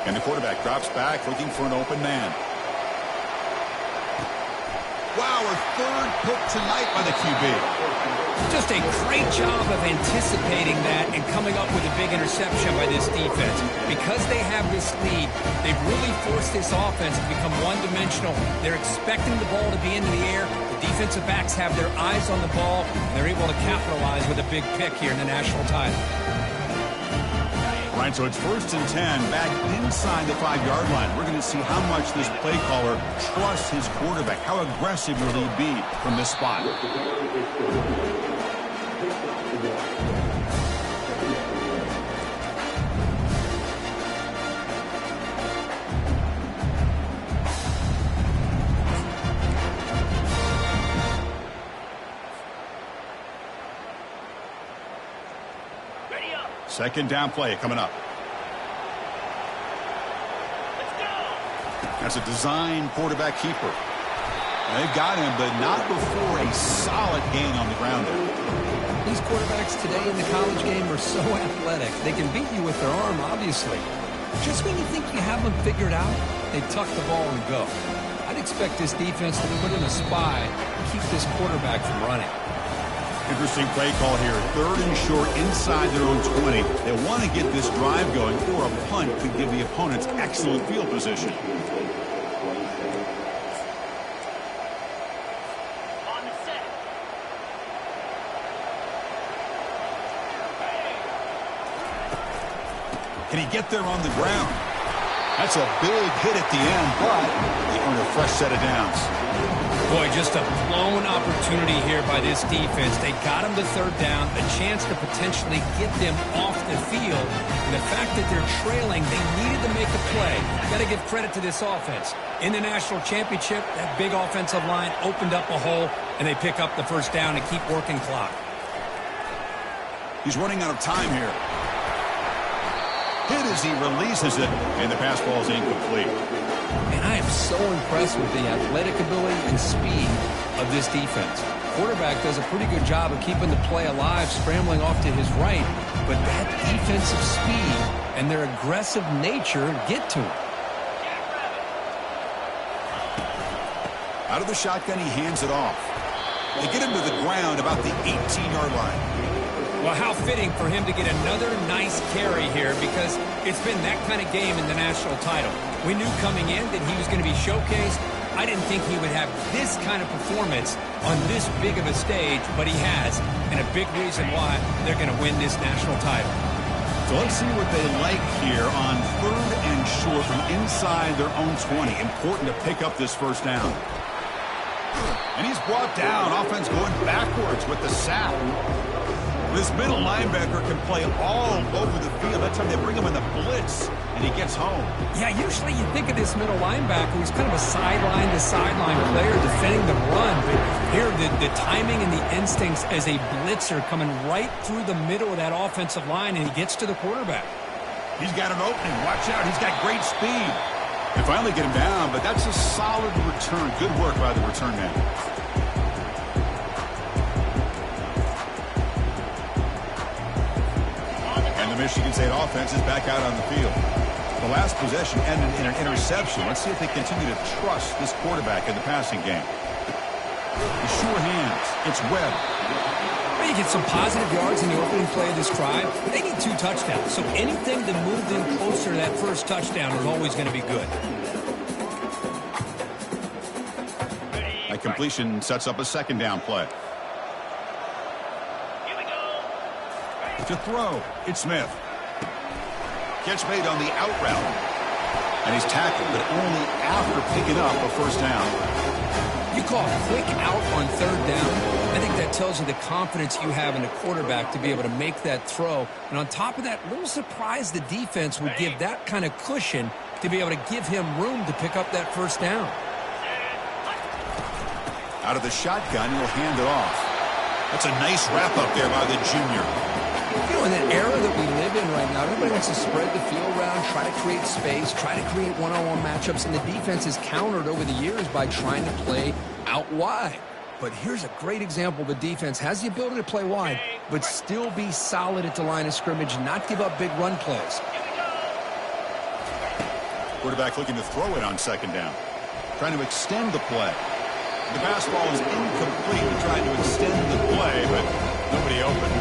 And the quarterback drops back, looking for an open man. Wow, a 3rd pick tonight by the QB. Just a great job of anticipating that and coming up with a big interception by this defense. Because they have this lead, they've really forced this offense to become one-dimensional. They're expecting the ball to be into the air. The defensive backs have their eyes on the ball, and they're able to capitalize with a big pick here in the national title. Right, so it's 1st and 10 back inside the 5-yard line. We're going to see how much this play caller trusts his quarterback. How aggressive will he be from this spot? Second down play coming up. That's a design quarterback keeper. They've got him, but not before a solid gain on the ground there. These quarterbacks today in the college game are so athletic. They can beat you with their arm, obviously. Just when you think you have them figured out, they tuck the ball and go. I'd expect this defense to put in a spy and keep this quarterback from running. Interesting play call here. 3rd and short inside their own 20. They want to get this drive going, or a punt could give the opponents excellent field position. Can he get there on the ground? That's a big hit at the end, but they earn a fresh set of downs. Boy, just a blown opportunity here by this defense. They got him to 3rd down, a chance to potentially get them off the field. And the fact that they're trailing, they needed to make a play. Got to give credit to this offense. In the national championship, that big offensive line opened up a hole, and they pick up the 1st down and keep working clock. He's running out of time here. Hit as he releases it, and the pass ball is incomplete. And I am so impressed with the athletic ability and speed of this defense. Quarterback does a pretty good job of keeping the play alive, scrambling off to his right, but that defensive speed and their aggressive nature get to him. Out of the shotgun, he hands it off. They get him to the ground about the 18-yard line. Well, how fitting for him to get another nice carry here, because it's been that kind of game in the national title. We knew coming in that he was going to be showcased. I didn't think he would have this kind of performance on this big of a stage, but he has, and a big reason why they're going to win this national title. So let's see what they like here on 3rd and short from inside their own 20. Important to pick up this 1st down. And he's brought down. Offense going backwards with the sack. This middle linebacker can play all over the field. That's time they bring him in the blitz, and he gets home. Yeah, usually you think of this middle linebacker who's kind of a sideline-to-sideline player defending the run. But here, the timing and the instincts as a blitzer coming right through the middle of that offensive line, and he gets to the quarterback. He's got an opening. Watch out. He's got great speed. They finally get him down, but that's a solid return. Good work by the return man. The Michigan State offense is back out on the field. The last possession ended in an interception. Let's see if they continue to trust this quarterback in the passing game. The sure hands. It's Webb. Well, you get some positive yards in the opening play of this drive. They need 2 touchdowns, so anything to move them closer to that 1st touchdown is always going to be good. A completion sets up a 2nd down play. To throw, it's Smith. Catch made on the out route. And he's tackled, but only after picking up a 1st down. You call a quick out on 3rd down. I think that tells you the confidence you have in the quarterback to be able to make that throw. And on top of that, a little surprised the defense would give that kind of cushion to be able to give him room to pick up that 1st down. Out of the shotgun, he'll hand it off. That's a nice wrap up there by the junior. You know, in that era that we live in right now, everybody wants to spread the field around, try to create space, try to create one-on-one matchups, and the defense is countered over the years by trying to play out wide. But here's a great example. The defense has the ability to play wide, but still be solid at the line of scrimmage, not give up big run plays. Quarterback looking to throw it on 2nd down. Trying to extend the play. The pass ball is incomplete. We're trying to extend the play, but nobody open.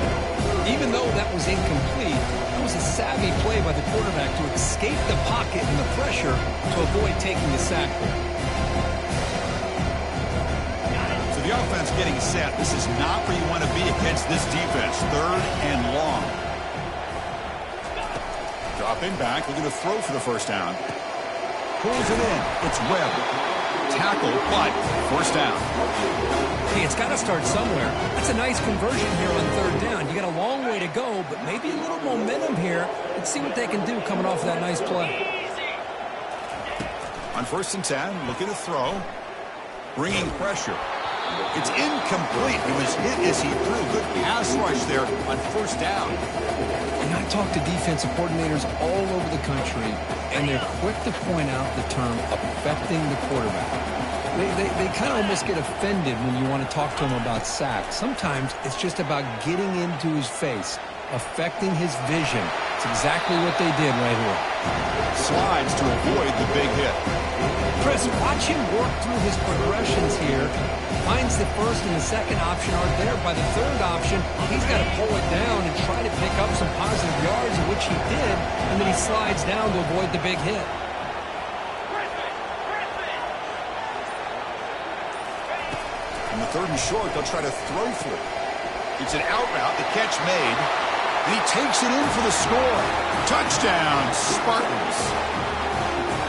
Even though that was incomplete, it was a savvy play by the quarterback to escape the pocket and the pressure to avoid taking the sack. So the offense getting set. This is not where you want to be against this defense. 3rd and long. Dropping back, looking to throw for the 1st down. Pulls it in. It's Webb. Tackle, but 1st down. Hey, it's got to start somewhere. That's a nice conversion here on 3rd down. You got a long way to go, but maybe a little momentum here. Let's see what they can do coming off of that nice play. On 1st and 10, looking to throw. Bringing pressure. It's incomplete. He was hit as he threw. Good pass rush there on first down. And I talk to defensive coordinators all over the country, and they're quick to point out the term affecting the quarterback. They kind of almost get offended when you want to talk to them about sacks. Sometimes it's just about getting into his face, affecting his vision. It's exactly what they did right here. Slides to avoid the big hit. Chris, watch him work through his progressions here. Finds the first and the second option aren't there. By the third option, he's got to pull it down and try to pick up some positive yards, which he did, and then he slides down to avoid the big hit. On the third and short, they'll try to throw for it. It's an out route, the catch made, and he takes it in for the score. Touchdown, Spartans.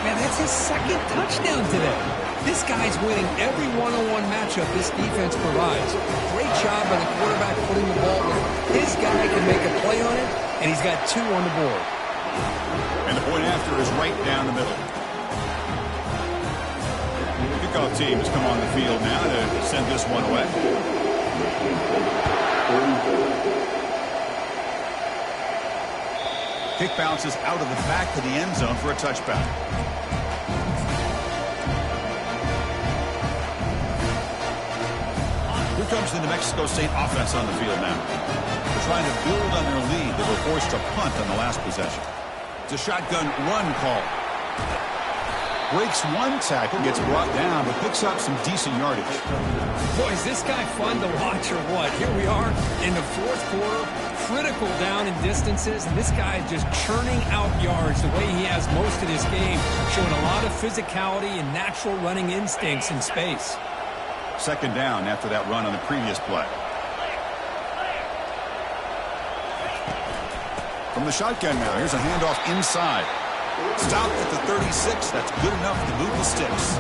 Man, that's his second touchdown today. This guy's winning every one-on-one matchup this defense provides. Great job by the quarterback putting the ball where his guy can make a play on it, and he's got 2 on the board. And the point after is right down the middle. Kickoff team has come on the field now to send this one away. Kick bounces out of the back of the end zone for a touchback. Here comes the New Mexico State offense on the field now. They're trying to build on their lead. They were forced to punt on the last possession. It's a shotgun run call. Breaks one tackle, gets brought down, but picks up some decent yardage. Boy, is this guy fun to watch or what? Here we are in the fourth quarter, critical down in distances, and this guy is just churning out yards the way he has most of this game, showing a lot of physicality and natural running instincts in space. Second down after that run on the previous play. From the shotgun now, here's a handoff inside. Stopped at the 36. That's good enough to move the sticks.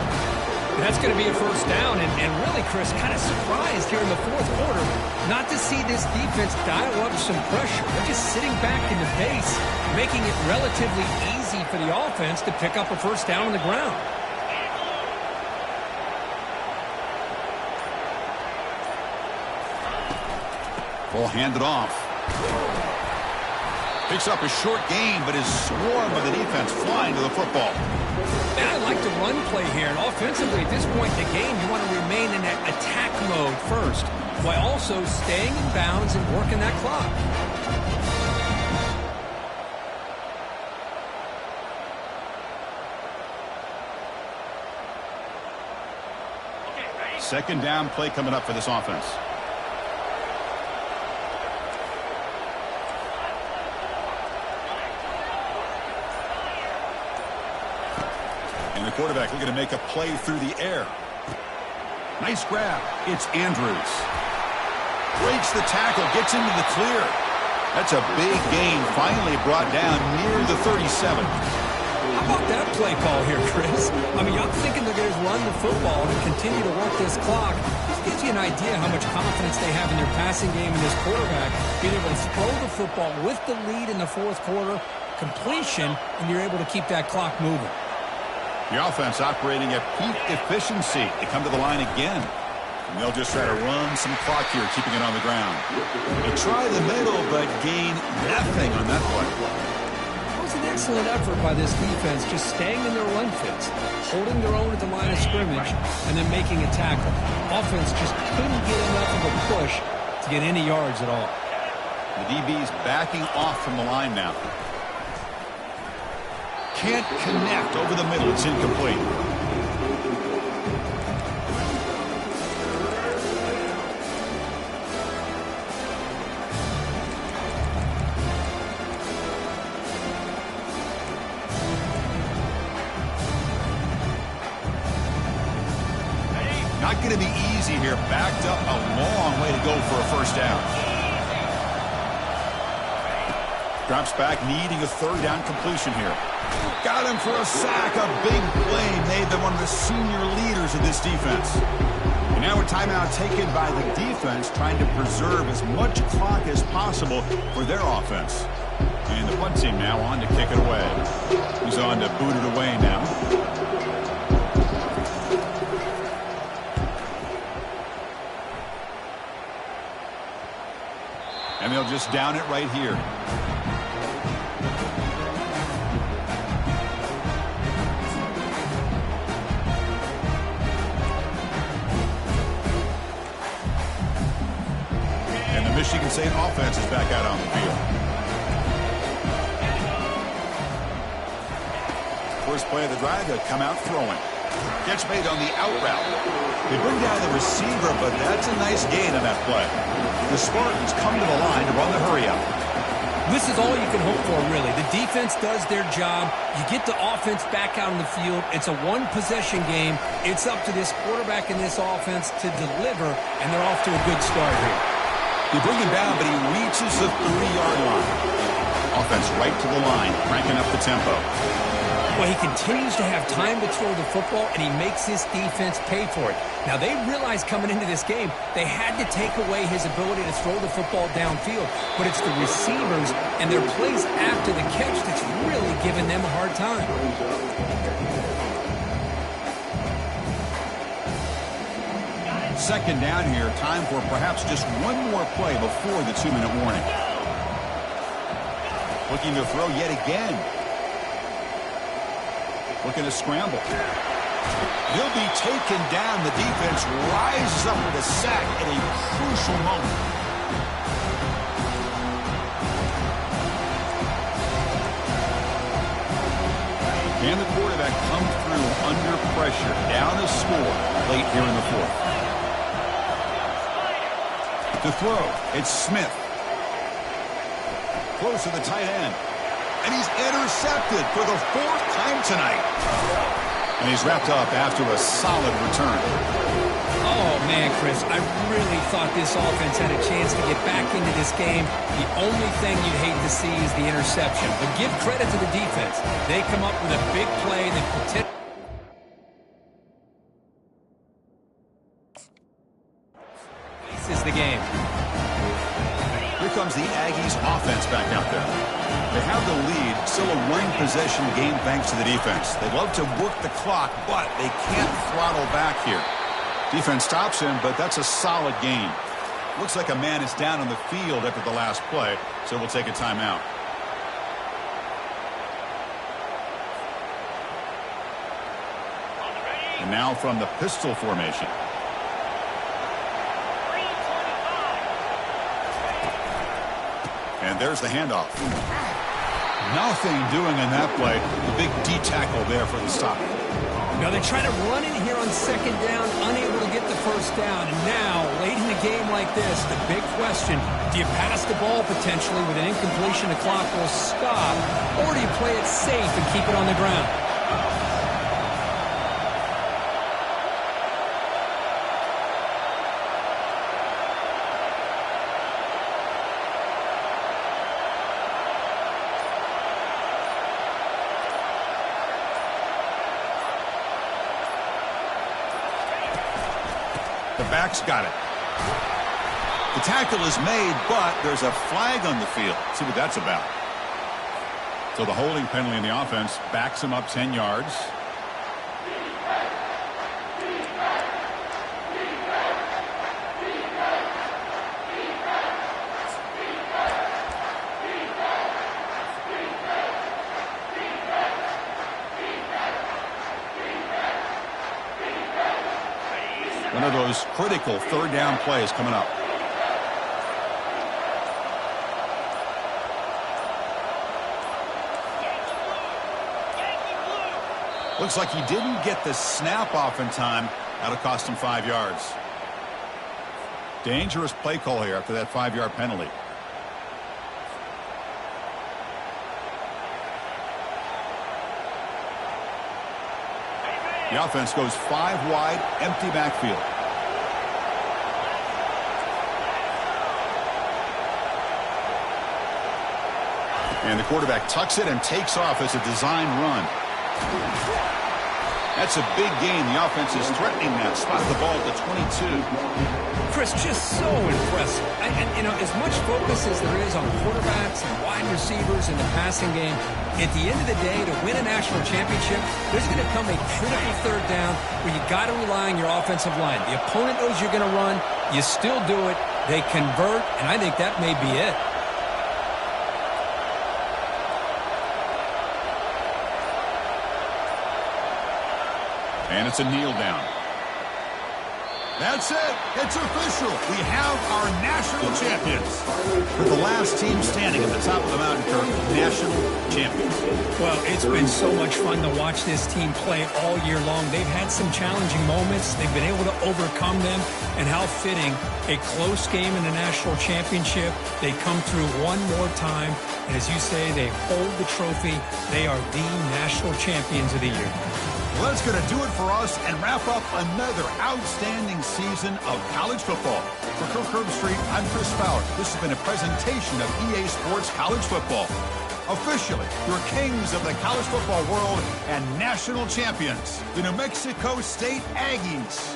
That's going to be a first down, and really, Chris, kind of surprised here in the fourth quarter not to see this defense dial up some pressure. They're just sitting back in the base, making it relatively easy for the offense to pick up a first down on the ground. Ball handed off. Picks up a short gain, but is swarmed by the defense flying to the football. And I like the run play here. And offensively, at this point in the game, you want to remain in that attack mode first, while also staying in bounds and working that clock. Second down play coming up for this offense. And the quarterback looking to make a play through the air. Nice grab. It's Andrews. Breaks the tackle, gets into the clear. That's a big gain, finally brought down near the 37. How about that play call here, Chris? I mean, I'm thinking they're going to run the football and continue to work this clock. This gives you an idea how much confidence they have in their passing game and this quarterback being able to throw the football with the lead in the fourth quarter, completion, and you're able to keep that clock moving. The offense operating at peak efficiency. They come to the line again. And they'll just try to run some clock here, keeping it on the ground. They try the middle, but gain nothing on that play. It was an excellent effort by this defense, just staying in their run fits, holding their own at the line of scrimmage, and then making a tackle. Offense just couldn't get enough of a push to get any yards at all. The DB's backing off from the line now. Can't connect over the middle. It's incomplete. Not going to be easy here. Backed up a long way to go for a first down. Drops back, needing a third down completion here. Got him for a sack. A big play made them one of the senior leaders of this defense. And now a timeout taken by the defense, trying to preserve as much clock as possible for their offense. And the punt team now on to kick it away. He's on to boot it away now. just down it right here. And the Michigan State offense is back out on the field. First play of the drive, they'll come out throwing. Catch made on the out route. They bring down the receiver, but that's a nice gain on that play. The Spartans come to the line to run the hurry up. This is all you can hope for, really. The defense does their job. You get the offense back out on the field. It's a one-possession game. It's up to this quarterback and this offense to deliver, and they're off to a good start here. They bring him down, but he reaches the 30-yard line. Offense right to the line, cranking up the tempo. Well, he continues to have time to throw the football, and he makes his defense pay for it. Now, they realized coming into this game they had to take away his ability to throw the football downfield, but it's the receivers and their plays after the catch that's really giving them a hard time. Second down here, time for perhaps just one more play before the 2-minute warning. Looking to throw yet again. Looking to scramble. He'll be taken down. The defense rises up with a sack at a crucial moment. Can the quarterback come through under pressure? Down a score late here in the fourth. To throw, it's Smith. Close to the tight end. And he's intercepted for the fourth time tonight. And he's wrapped up after a solid return. Oh, man, Chris, I really thought this offense had a chance to get back into this game. The only thing you'd hate to see is the interception. But give credit to the defense. They come up with a big play that potentially is the game. Here comes the Aggies offense back out there. They have the lead, still a one-possession game thanks to the defense. They love to work the clock, but they can't throttle back here. Defense stops him, but that's a solid game. Looks like a man is down on the field after the last play, so we'll take a timeout. And now from the pistol formation. And there's the handoff. Nothing doing in that play. The big D tackle there for the stop. Now they try to run in here on second down, unable to get the first down. And now, late in a game like this, the big question, do you pass the ball potentially with an incompletion, the clock will stop, or do you play it safe and keep it on the ground? The back's got it. The tackle is made, but there's a flag on the field. Let's see what that's about. So the holding penalty in the offense backs him up 10 yards. One of those critical third down plays coming up. Looks like he didn't get the snap off in time. That'll cost him 5 yards. Dangerous play call here after that 5-yard penalty. The offense goes 5 wide, empty backfield. And the quarterback tucks it and takes off as a design run. That's a big gain. The offense is threatening that. Spot the ball at the 22. Chris, just so impressive. And you know, as much focus as there is on quarterbacks and wide receivers in the passing game, at the end of the day, to win a national championship, there's going to come a critical third down where you got to rely on your offensive line. The opponent knows you're going to run. You still do it. They convert, and I think that may be it. And it's a kneel down. That's it. It's official. We have our national champions. For the last team standing at the top of the mountain, Kirk, national champions. Well, it's been so much fun to watch this team play all year long. They've had some challenging moments. They've been able to overcome them. And how fitting, a close game in the national championship. They come through one more time. And as you say, they hold the trophy. They are the national champions of the year. Well, that's going to do it for us and wrap up another outstanding season of college football. For Kirk Herbstreit, I'm Chris Fowler. This has been a presentation of EA Sports College Football. Officially, your kings of the college football world and national champions, the New Mexico State Aggies.